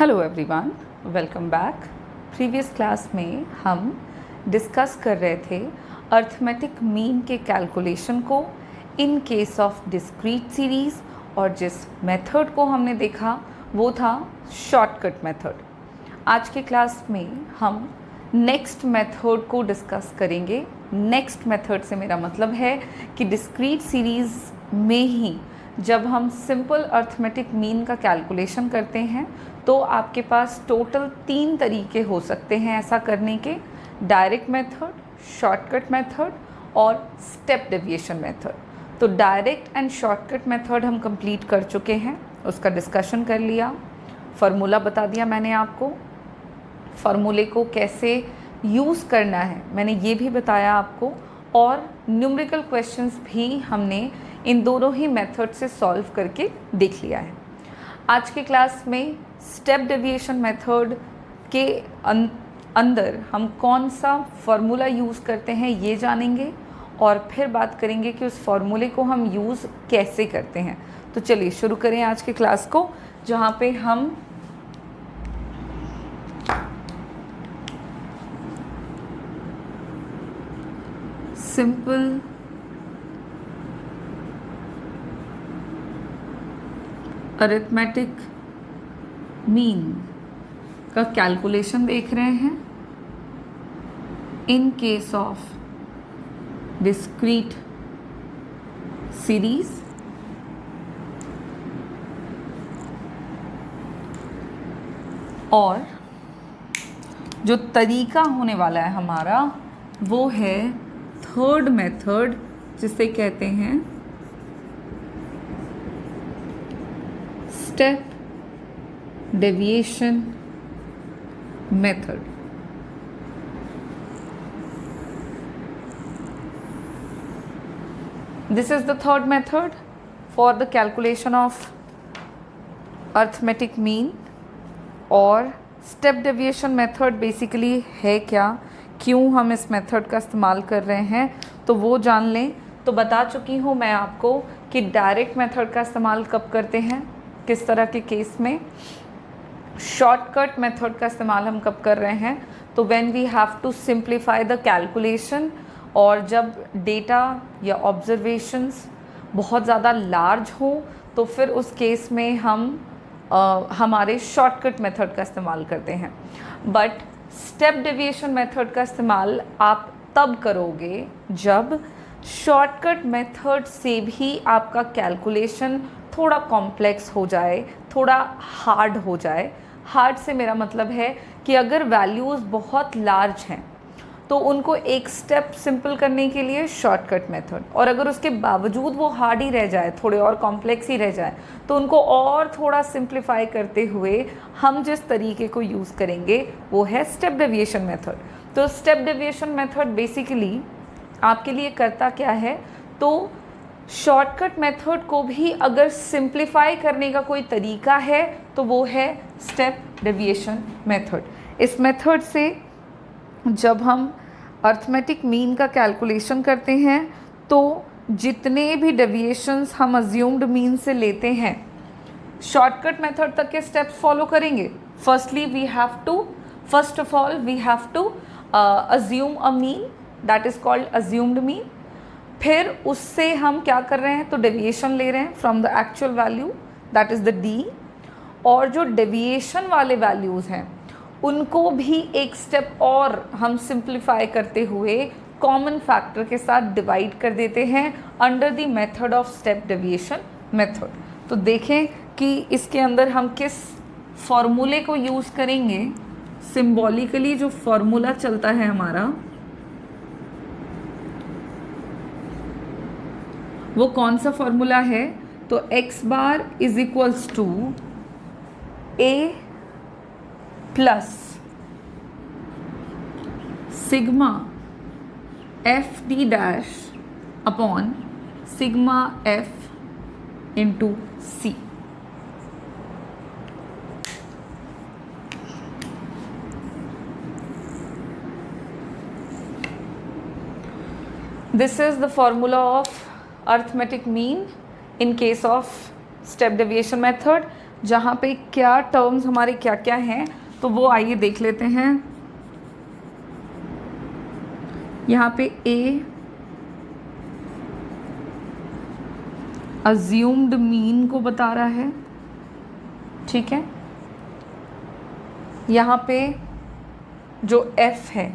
Hello everyone, welcome back. Previous class में हम discuss कर रहे थे अर्थमेटिक मीन के कैलकुलेशन को in case of discrete series, और जिस मेथड को हमने देखा वो था शॉर्टकट मेथड। आज के क्लास में हम नेक्स्ट मेथड को डिस्कस करेंगे। नेक्स्ट मेथड से मेरा मतलब है कि डिस्क्रीट सीरीज़ में ही जब हम सिंपल अर्थमेटिक मीन का कैलकुलेशन करते हैं तो आपके पास टोटल 3 तरीके हो सकते हैं ऐसा करने के: डायरेक्ट मेथड, शॉर्टकट मेथड और स्टेप डेविएशन मेथड। तो डायरेक्ट एंड शॉर्टकट मेथड हम कंप्लीट कर चुके हैं, उसका डिस्कशन कर लिया, फार्मूला बता दिया मैंने आपको, फार्मूले को कैसे यूज़ करना है मैंने ये भी बताया आपको, और न्यूमेरिकल क्वेश्चंस भी हमने इन दोनों ही मेथड से सॉल्व करके देख लिया है। आज के क्लास में स्टेप डेविएशन मेथड के अंदर हम कौन सा फार्मूला यूज़ करते हैं ये जानेंगे, और फिर बात करेंगे कि उस फार्मूले को हम यूज़ कैसे करते हैं। तो चलिए शुरू करें आज के क्लास को, जहाँ पे हम सिंपल अरिथमेटिक मीन का कैलकुलेशन देख रहे हैं in case of discrete series. और जो तरीका होने वाला है हमारा वो है थर्ड मेथड, जिसे कहते हैं step deviation method. This is the third method for the calculation of arithmetic mean। और स्टेप डेविएशन मेथड बेसिकली है क्या, क्यों हम इस मेथड का इस्तेमाल कर रहे हैं, तो वो जान लें। तो बता चुकी हूँ मैं आपको कि डायरेक्ट मेथड का इस्तेमाल कब करते हैं, किस तरह के केस में। शॉर्टकट मेथड का इस्तेमाल हम कब कर रहे हैं, तो when we have to simplify the calculation, और जब डेटा या ऑब्जर्वेशंस बहुत ज़्यादा लार्ज हो तो फिर उस केस में हम हमारे शॉर्टकट मेथड का इस्तेमाल करते हैं। बट स्टेप डेविएशन मेथड का इस्तेमाल आप तब करोगे जब शॉर्टकट मेथड से भी आपका कैलकुलेशन थोड़ा कॉम्प्लेक्स हो जाए, थोड़ा हार्ड हो जाए। हार्ड से मेरा मतलब है कि अगर वैल्यूज़ बहुत लार्ज हैं तो उनको एक स्टेप सिंपल करने के लिए शॉर्टकट मेथड, और अगर उसके बावजूद वो हार्ड ही रह जाए, थोड़े और कॉम्प्लेक्स ही रह जाए, तो उनको और थोड़ा सिंप्लीफाई करते हुए हम जिस तरीके को यूज़ करेंगे वो है स्टेप डेविएशन मेथड। तो स्टेप डेविएशन मेथड बेसिकली आपके लिए करता क्या है, तो शॉर्टकट मेथड को भी अगर सिंप्लीफाई करने का कोई तरीका है तो वो है स्टेप डेविएशन मेथड। इस मेथड से जब हम अर्थमेटिक मीन का कैलकुलेशन करते हैं तो जितने भी डेविएशंस हम अज्यूम्ड मीन से लेते हैं शॉर्टकट मेथड तक के स्टेप्स फॉलो करेंगे। First of all we have to assume a mean, that is called assumed mean. फिर उससे हम क्या कर रहे हैं, तो डेविएशन ले रहे हैं from the actual value, that is the D. और जो डेविएशन वाले वैल्यूज़ हैं उनको भी एक स्टेप और हम सिंप्लीफाई करते हुए कॉमन फैक्टर के साथ डिवाइड कर देते हैं under the method of step deviation method. तो देखें कि इसके अंदर हम किस फॉर्मूले को यूज़ करेंगे। सिंबॉलिकली जो फॉर्मूला चलता है हमारा वो कौन सा फॉर्मूला है, तो x bar is equals to a plus sigma F D dash upon sigma F into C. This is the formula of arithmetic mean in case of step deviation method. जहाँ पे क्या टर्म्स हमारे क्या क्या हैं, तो वो आइए देख लेते हैं। यहाँ पे ए अज्यूम्ड मीन को बता रहा है, ठीक है। यहाँ पे जो एफ है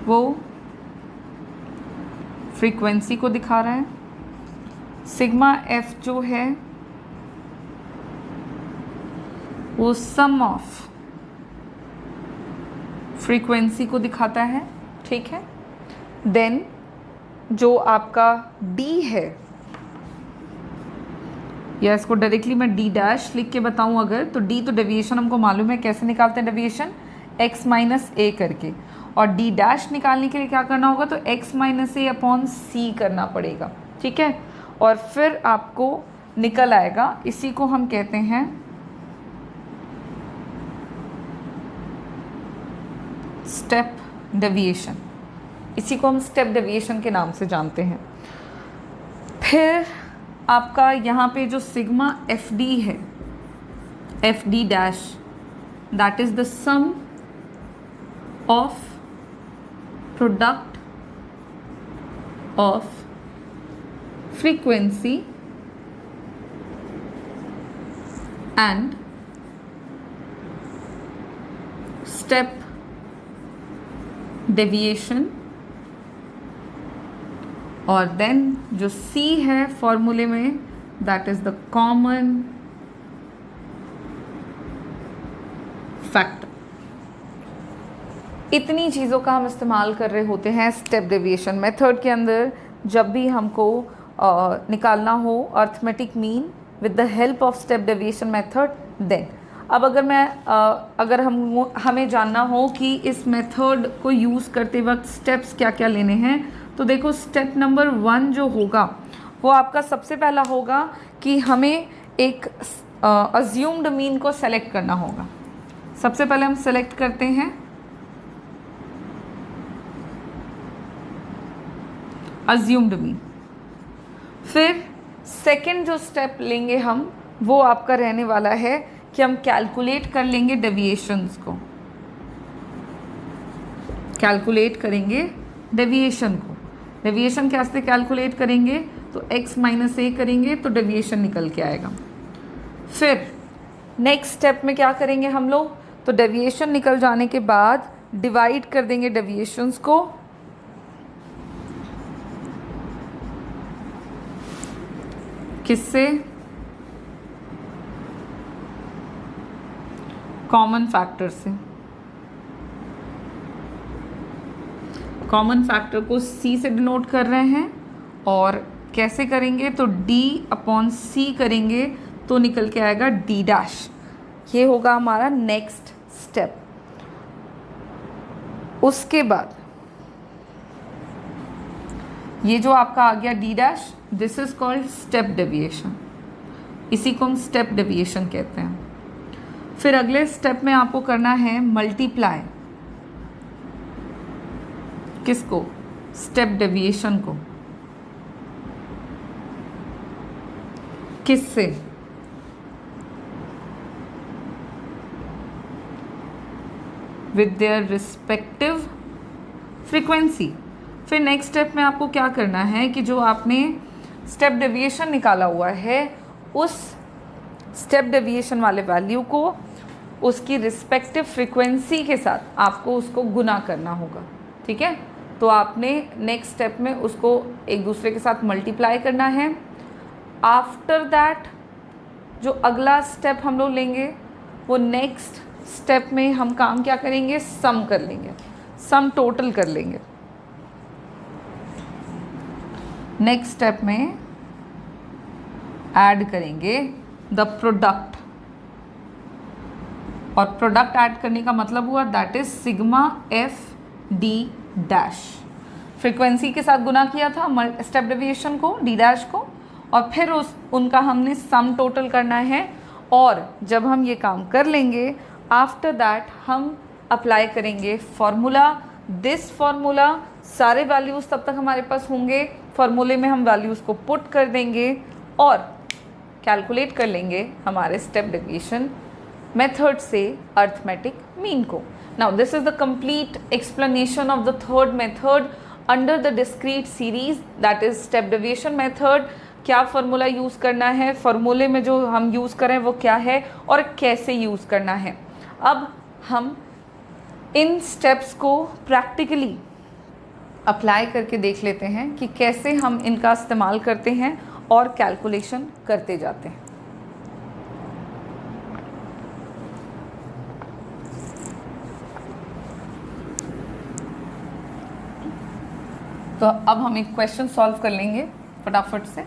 वो फ्रीक्वेंसी को दिखा रहा है। सिग्मा एफ जो है वो सम ऑफ फ्रीक्वेंसी को दिखाता है, ठीक है। देन जो आपका डी है, या इसको डायरेक्टली मैं डी डैश लिख के बताऊं अगर, तो डी तो डेविएशन हमको मालूम है, कैसे निकालते हैं डेविएशन, x माइनस ए करके। और डी डैश निकालने के लिए क्या करना होगा, तो x माइनस ए अपॉन सी करना पड़ेगा, ठीक है। और फिर आपको निकल आएगा, इसी को हम कहते हैं स्टेप डेविएशन। इसी को हम स्टेप डेविएशन के नाम से जानते हैं। फिर आपका यहाँ पे जो सिग्मा एफ डी है, F D dash, that is the sum of product of frequency and step deviation. और देन जो C है फॉर्मूले में, that is the common factor. इतनी चीज़ों का हम इस्तेमाल कर रहे होते हैं स्टेप डेविएशन मेथड के अंदर, जब भी हमको निकालना हो arithmetic mean with the help of step deviation method. Then अब अगर हमें जानना हो कि इस मेथड को यूज़ करते वक्त स्टेप्स क्या क्या लेने हैं, तो देखो स्टेप नंबर 1 जो होगा वो आपका सबसे पहला होगा कि हमें एक अज्यूम्ड मीन को सेलेक्ट करना होगा। सबसे पहले हम सेलेक्ट करते हैं अज्यूम्ड मीन। फिर सेकंड जो स्टेप लेंगे हम, वो आपका रहने वाला है कि हम कैलकुलेट कर लेंगे डेविएशंस को, कैलकुलेट करेंगे डेविएशन को। डेविएशन कैसे कैलकुलेट करेंगे, तो x माइनस ए करेंगे तो डेविएशन निकल के आएगा। फिर नेक्स्ट स्टेप में क्या करेंगे हम लोग, तो डेविएशन निकल जाने के बाद डिवाइड कर देंगे डेविएशंस को किससे, कॉमन फैक्टर से। कॉमन फैक्टर को C से डिनोट कर रहे हैं, और कैसे करेंगे, तो D अपॉन C करेंगे तो निकल के आएगा D डैश। ये होगा हमारा नेक्स्ट स्टेप। उसके बाद ये जो आपका आ गया D dash, this is called step deviation. इसी को हम स्टेप डेविएशन कहते हैं। फिर अगले स्टेप में आपको करना है मल्टीप्लाई, किसको, स्टेप डेविएशन को, किससे, विद देयर रिस्पेक्टिव फ्रीक्वेंसी। फिर नेक्स्ट स्टेप में आपको क्या करना है कि जो आपने स्टेप डेविएशन निकाला हुआ है, उस स्टेप डेविएशन वाले वैल्यू को उसकी रिस्पेक्टिव फ्रीक्वेंसी के साथ आपको उसको गुना करना होगा, ठीक है। तो आपने नेक्स्ट स्टेप में उसको एक दूसरे के साथ मल्टीप्लाई करना है। आफ्टर दैट जो अगला स्टेप हम लोग लेंगे, वो नेक्स्ट स्टेप में हम काम क्या करेंगे, सम कर लेंगे, सम टोटल कर लेंगे। नेक्स्ट स्टेप में ऐड करेंगे द प्रोडक्ट, और प्रोडक्ट ऐड करने का मतलब हुआ that is sigma F D dash. Frequency के साथ गुना किया था स्टेप डेविएशन को, डी डैश को, और फिर उनका हमने सम टोटल करना है। और जब हम ये काम कर लेंगे, आफ्टर दैट हम अप्लाई करेंगे फॉर्मूला। दिस फॉर्मूला, सारे वैल्यूज़ तब तक हमारे पास होंगे, फॉर्मूले में हम वैल्यूज़ को पुट कर देंगे और कैलकुलेट कर लेंगे हमारे स्टेप डेविएशन मेथड से अर्थमेटिक मीन को। Now this is the complete explanation of the third method under the discrete series, that is step deviation method. क्या फार्मूला यूज़ करना है, फार्मूले में जो हम यूज़ करें वो क्या है और कैसे यूज़ करना है। अब हम इन स्टेप्स को प्रैक्टिकली अप्लाई करके देख लेते हैं कि कैसे हम इनका इस्तेमाल करते हैं और कैलकुलेशन करते जाते हैं। तो अब हम एक क्वेश्चन सॉल्व कर लेंगे फटाफट से।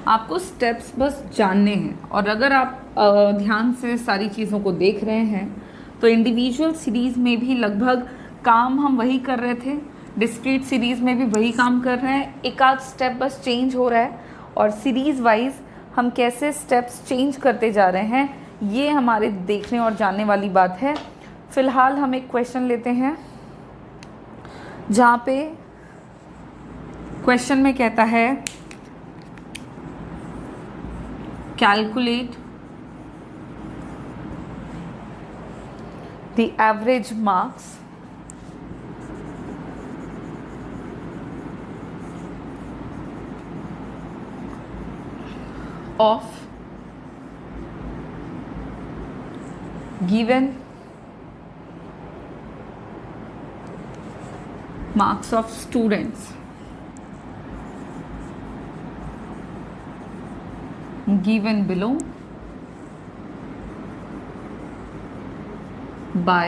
आपको स्टेप्स बस जानने हैं, और अगर आप ध्यान से सारी चीज़ों को देख रहे हैं तो इंडिविजुअल सीरीज़ में भी लगभग काम हम वही कर रहे थे, डिस्क्रीट सीरीज़ में भी वही काम कर रहे हैं, एक आध स्टेप बस चेंज हो रहा है। और सीरीज़ वाइज हम कैसे स्टेप्स चेंज करते जा रहे हैं ये हमारे देखने और जानने वाली बात है। फ़िलहाल हम एक क्वेश्चन लेते हैं जहाँ पे क्वेश्चन में कहता है calculate the average marks of given marks of students given below by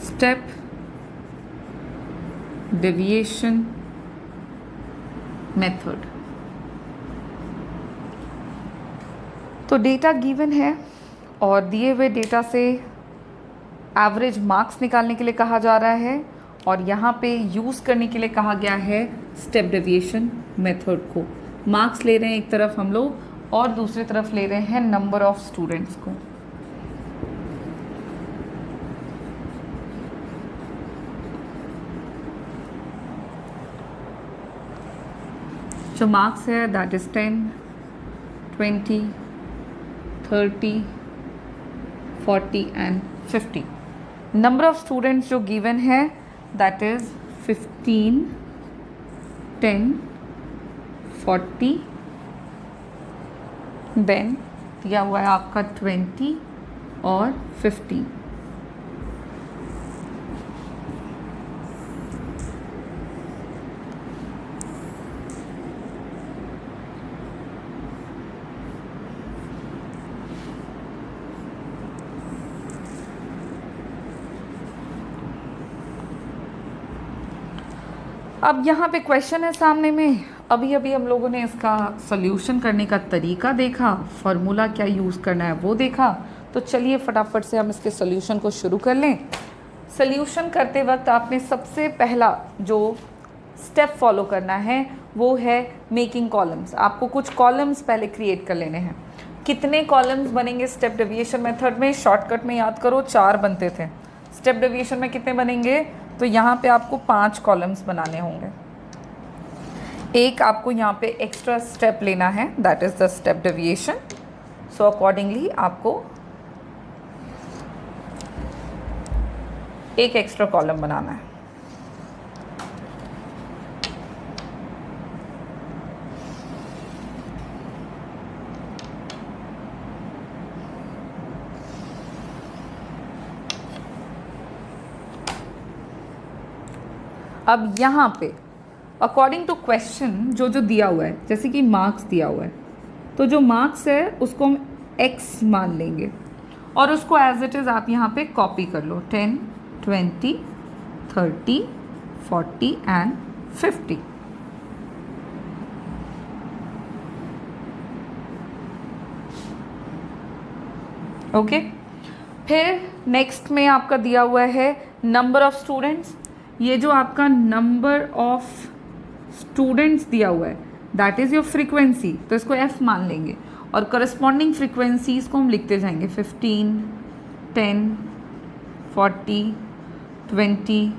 step deviation method। तो डेटा गिवन है और दिए हुए डेटा से एवरेज मार्क्स निकालने के लिए कहा जा रहा है, और यहाँ पे यूज़ करने के लिए कहा गया है स्टेप डेविएशन मेथड को। मार्क्स ले रहे हैं एक तरफ हम लोग और दूसरी तरफ ले रहे हैं नंबर ऑफ स्टूडेंट्स को। जो मार्क्स है that is 10, 20, 30, 40 and 50। Number of students जो गिवन है दैट इज 15, 10, 40, देन दिया हुआ है आपका 20 और 50। अब यहाँ पे क्वेश्चन है सामने में, अभी अभी हम लोगों ने इसका सॉल्यूशन करने का तरीका देखा, फार्मूला क्या यूज़ करना है वो देखा। तो चलिए फटाफट से हम इसके सॉल्यूशन को शुरू कर लें। सॉल्यूशन करते वक्त आपने सबसे पहला जो स्टेप फॉलो करना है वो है मेकिंग कॉलम्स। आपको कुछ कॉलम्स पहले क्रिएट कर लेने हैं। कितने कॉलम्स बनेंगे स्टेप डेविएशन मेथड में? शॉर्टकट में याद करो 4 बनते थे। स्टेप डेविएशन में कितने बनेंगे? तो यहाँ पे आपको 5 कॉलम्स बनाने होंगे। एक आपको यहाँ पे एक्स्ट्रा स्टेप लेना है that is the step deviation. So accordingly आपको एक एक्स्ट्रा कॉलम बनाना है। अब यहाँ पे अकॉर्डिंग टू क्वेश्चन जो जो दिया हुआ है, जैसे कि मार्क्स दिया हुआ है, तो जो मार्क्स है उसको हम x मान लेंगे और उसको एज इट इज़ आप यहाँ पे कॉपी कर लो। 10, 20, 30, 40 एंड 50। ओके फिर नेक्स्ट में आपका दिया हुआ है नंबर ऑफ़ स्टूडेंट्स। ये जो आपका नंबर ऑफ स्टूडेंट्स दिया हुआ है दैट इज़ योर फ्रीक्वेंसी, तो इसको f मान लेंगे और करस्पॉन्डिंग फ्रीक्वेंसीज को हम लिखते जाएंगे 15, 10, 40, 20,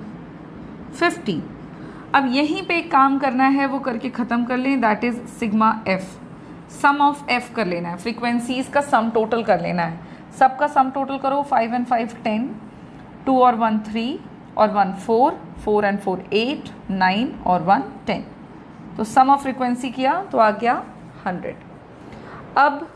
50। अब यहीं पे एक काम करना है, वो करके ख़त्म कर लें, that is sigma f। Sum of f कर लेना है, फ्रीक्वेंसीज का सम टोटल कर लेना है। सबका सम टोटल करो, 5 and 5 10, 2 और 1 3 और 1 4, 4 and 4 8, 9 और 1 10। तो सम ऑफ फ्रीक्वेंसी किया तो आ गया 100। अब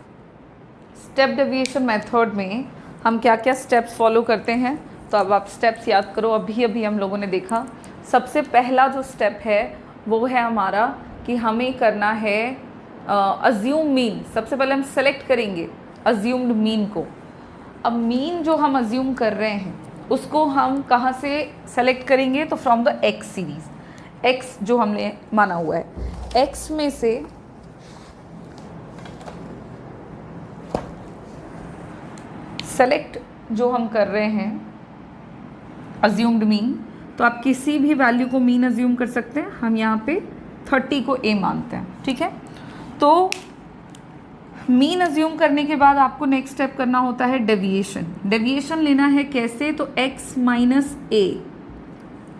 स्टेप डेविएशन मेथड में हम क्या क्या स्टेप्स फॉलो करते हैं, तो अब आप स्टेप्स याद करो। अभी हम लोगों ने देखा सबसे पहला जो स्टेप है वो है हमारा कि हमें करना है अज्यूम मीन। सबसे पहले हम सेलेक्ट करेंगे अज्यूम्ड मीन को। अब मीन जो हम अज्यूम कर रहे हैं उसको हम कहाँ से सेलेक्ट करेंगे, तो from the x series. X जो हमने माना हुआ है, एक्स में से सेलेक्ट जो हम कर रहे हैं अज्यूम्ड मीन, तो आप किसी भी वैल्यू को मीन अज्यूम कर सकते हैं। हम यहाँ पे 30 को ए मानते हैं, ठीक है। तो मीन अज्यूम करने के बाद आपको नेक्स्ट स्टेप करना होता है डेविएशन। डेविएशन लेना है कैसे, तो x माइनस ए,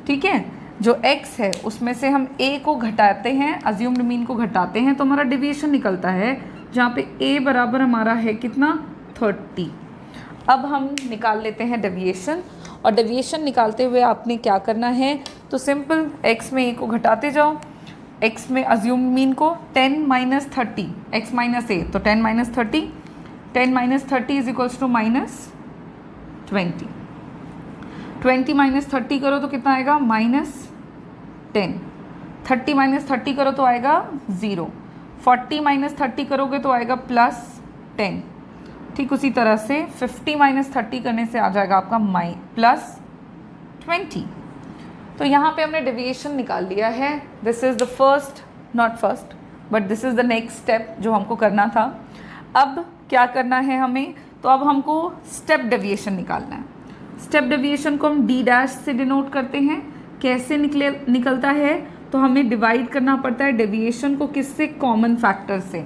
ठीक है। जो x है उसमें से हम a को घटाते हैं, अज्यूम्ड मीन को घटाते हैं, तो हमारा डेविएशन निकलता है, जहाँ पे a बराबर हमारा है कितना 30। अब हम निकाल लेते हैं डेविएशन, और डेविएशन निकालते हुए आपने क्या करना है, तो सिंपल x में a को घटाते जाओ, x में अज्यूम मीन को 10 माइनस 30, x माइनस ए, तो 10 minus 30, 10 minus 30 is equals to minus 20। 20 minus 30 करो तो कितना आएगा माइनस 10, 30 माइनस 30 करो तो आएगा 0, 40 माइनस 30 करोगे तो आएगा प्लस 10। ठीक उसी तरह से 50 माइनस 30 करने से आ जाएगा आपका प्लस 20। तो यहाँ पे हमने डेविएशन निकाल लिया है। This is the first, not first but this is the next step जो हमको करना था। अब क्या करना है हमें, तो अब हमको स्टेप डेविएशन निकालना है। स्टेप डेविएशन को हम डी डैश से डिनोट करते हैं। कैसे निकलता है, तो हमें डिवाइड करना पड़ता है डेविएशन को किससे, कॉमन फैक्टर से।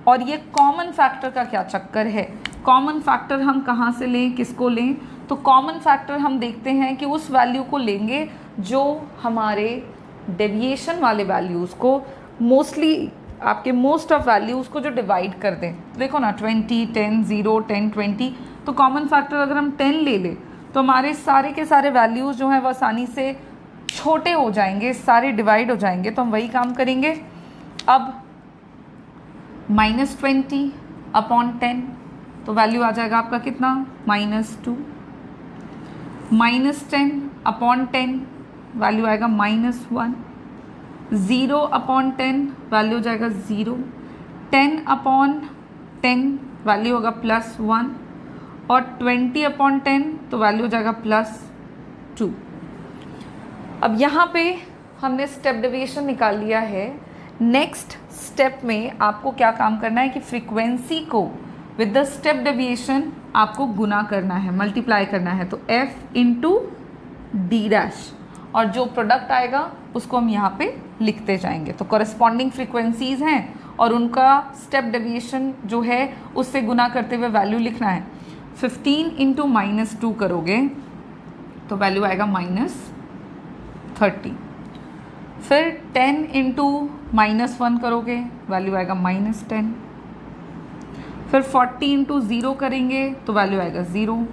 और ये कॉमन फैक्टर का क्या चक्कर है, कॉमन फैक्टर हम कहाँ से लें, किसको लें, तो कॉमन फैक्टर हम देखते हैं कि उस वैल्यू को लेंगे जो हमारे डेविएशन वाले वैल्यूज़ को मोस्टली, आपके मोस्ट ऑफ वैल्यूज़ को जो डिवाइड कर दें। देखो ना 20, 10, 0, 10, 20, तो कॉमन फैक्टर अगर हम 10 ले लें तो हमारे सारे के सारे वैल्यूज़ जो हैं वो आसानी से छोटे हो जाएंगे, सारे डिवाइड हो जाएंगे। तो हम वही काम करेंगे। अब -20 अपॉन 10, तो वैल्यू आ जाएगा आपका कितना -2। -10 अपॉन 10 वैल्यू आएगा -1। 0 अपॉन 10 वैल्यू हो जाएगा 0। 10 अपॉन 10 वैल्यू होगा +1 और 20 अपॉन 10 तो वैल्यू हो जाएगा +2। अब यहाँ पे हमने स्टेप डेविएशन निकाल लिया है। नेक्स्ट स्टेप में आपको क्या काम करना है कि फ्रीक्वेंसी को विद द स्टेप डेविएशन आपको गुना करना है, मल्टीप्लाई करना है। तो f इंटू डी डैश, और जो प्रोडक्ट आएगा उसको हम यहाँ पे लिखते जाएंगे। तो कॉरेस्पॉन्डिंग फ्रीक्वेंसीज हैं और उनका स्टेप डेविएशन जो है उससे गुना करते हुए वैल्यू लिखना है। 15 इंटू -2 करोगे तो वैल्यू आएगा -30। फिर 10 इंटू -1 करोगे वैल्यू आएगा -10। फिर 40 इंटू 0 करेंगे तो वैल्यू आएगा 0।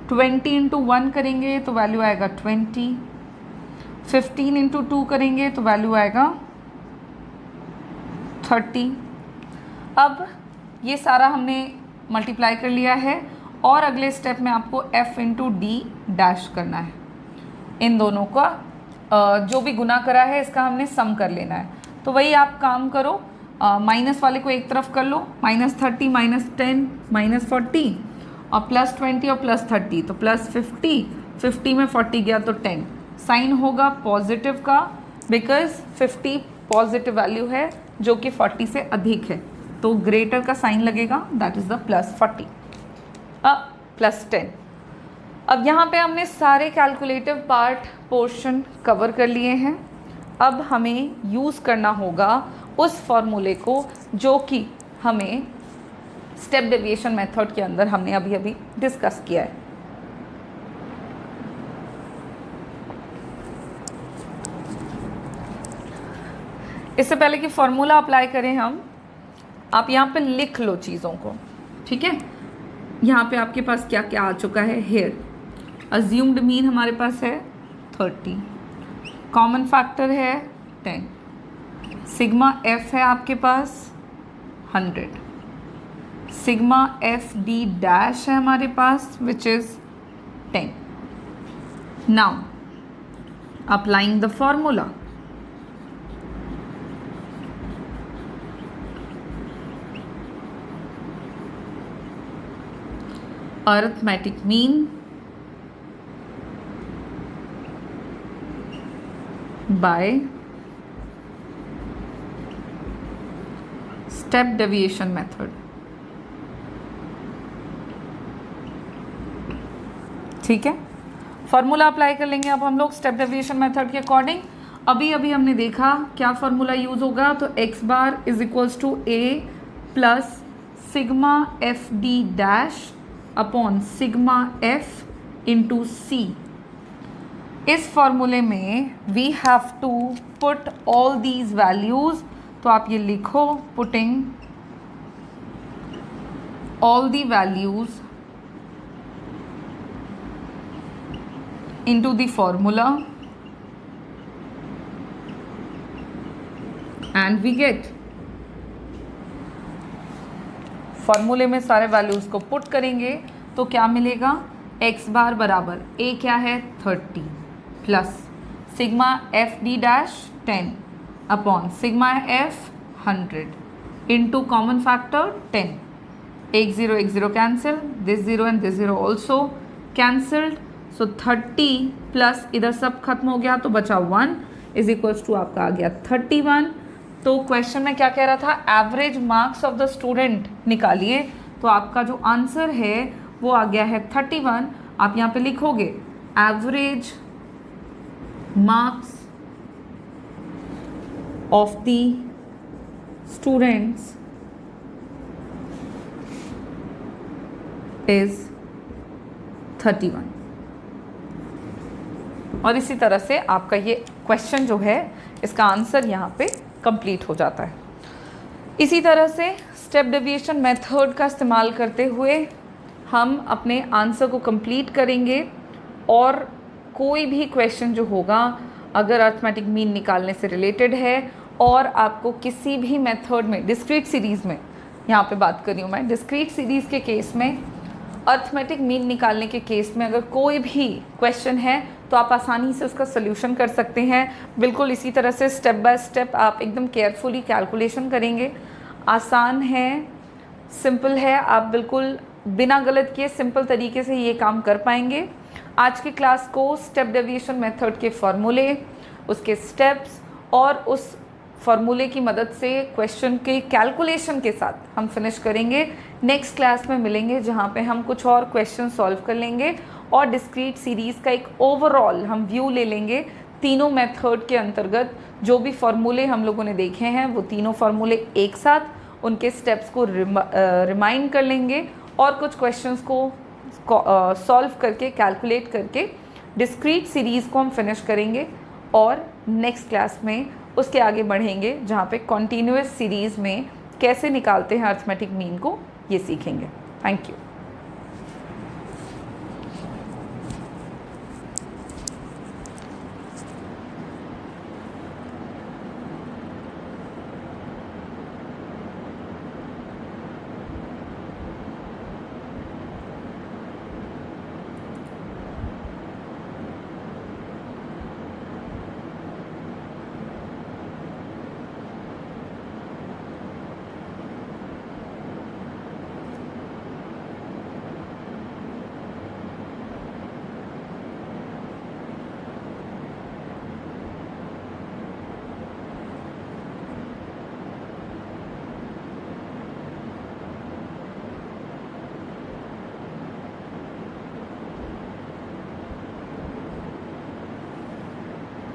20 इंटू 1 करेंगे तो वैल्यू आएगा 20। 15 इंटू 2 करेंगे तो वैल्यू आएगा 30। अब ये सारा हमने मल्टीप्लाई कर लिया है और अगले स्टेप में आपको f इंटू डी डैश करना है। इन दोनों का जो भी गुना करा है इसका हमने सम कर लेना है। तो वही आप काम करो, माइनस वाले को एक तरफ कर लो, -30 -10 -40 और +20 और +30 तो +50। 50 में 40 गया तो 10, साइन होगा पॉजिटिव का बिकॉज 50 पॉजिटिव वैल्यू है जो कि 40 से अधिक है, तो ग्रेटर का साइन लगेगा, दैट इज़ द +40 +10। अब यहाँ पे हमने सारे कैलकुलेटिव पार्ट पोर्शन कवर कर लिए हैं। अब हमें यूज़ करना होगा उस फॉर्मूले को जो कि हमें स्टेप डेविएशन मेथड के अंदर हमने अभी अभी डिस्कस किया है। इससे पहले कि फॉर्मूला अप्लाई करें हम, आप यहाँ पे लिख लो चीज़ों को, ठीक है। यहाँ पे आपके पास क्या क्या आ चुका है। हेयर अज्यूम्ड मीन हमारे पास है 30, कॉमन फैक्टर है 10, सिग्मा एफ है आपके पास 100, सिग्मा एफ डी डैश है हमारे पास which is 10। Now applying the formula, arithmetic mean by step deviation method। ठीक है, फॉर्मूला अप्लाई कर लेंगे अब हम लोग स्टेप डेविएशन मेथड के अकॉर्डिंग। अभी अभी हमने देखा क्या फॉर्मूला यूज होगा, तो x bar is equals to a plus sigma F D dash upon sigma F into c. इस फॉर्मूले में we have to put all these values, तो आप ये लिखो putting all the values into the formula and we get, फॉर्मूले में सारे वैल्यूज को पुट करेंगे तो क्या मिलेगा, x बार बराबर a क्या है 30 plus sigma F D dash 10 upon sigma F 100 into common factor 10, एक zero cancel, this zero and this zero also cancelled, so 30 plus इधर सब खत्म हो गया तो बचा 1 इज इक्वल्स टू आपका आ गया 31। तो क्वेश्चन में क्या कह रहा था, average marks of the student निकालिए, तो आपका जो आंसर है वो आ गया है 31। आप यहाँ पे लिखोगे average marks of the students is 31। और इसी तरह से आपका ये क्वेश्चन जो है इसका आंसर यहाँ पे कंप्लीट हो जाता है। इसी तरह से स्टेप डेविएशन मेथड का इस्तेमाल करते हुए हम अपने आंसर को कंप्लीट करेंगे, और कोई भी क्वेश्चन जो होगा अगर अरिथमेटिक मीन निकालने से रिलेटेड है और आपको किसी भी मेथड में, डिस्क्रीट सीरीज़ में यहाँ पे बात कर रही हूँ मैं, डिस्क्रीट सीरीज़ के केस में अरिथमेटिक मीन निकालने के केस में अगर कोई भी क्वेश्चन है तो आप आसानी से उसका सोल्यूशन कर सकते हैं। बिल्कुल इसी तरह से स्टेप बाय स्टेप आप एकदम केयरफुली कैलकुलेशन करेंगे। आसान है, सिंपल है, आप बिल्कुल बिना गलत किए सिंपल तरीके से ये काम कर पाएंगे। आज की क्लास को स्टेप डेविएशन मेथड के फॉर्मूले, उसके स्टेप्स और उस फॉर्मूले की मदद से क्वेश्चन के कैलकुलेशन के साथ हम फिनिश करेंगे। नेक्स्ट क्लास में मिलेंगे जहाँ पे हम कुछ और क्वेश्चन सॉल्व कर लेंगे और डिस्क्रीट सीरीज़ का एक ओवरऑल हम व्यू ले लेंगे। तीनों मेथड के अंतर्गत जो भी फॉर्मूले हम लोगों ने देखे हैं वो तीनों फार्मूले एक साथ उनके स्टेप्स को रिमाइंड कर लेंगे और कुछ क्वेश्चंस को सॉल्व करके कैलकुलेट करके डिस्क्रीट सीरीज़ को हम फिनिश करेंगे और नेक्स्ट क्लास में उसके आगे बढ़ेंगे जहाँ पे कॉन्टीन्यूअस सीरीज़ में कैसे निकालते हैं अरिथमेटिक मीन को, ये सीखेंगे। Thank you.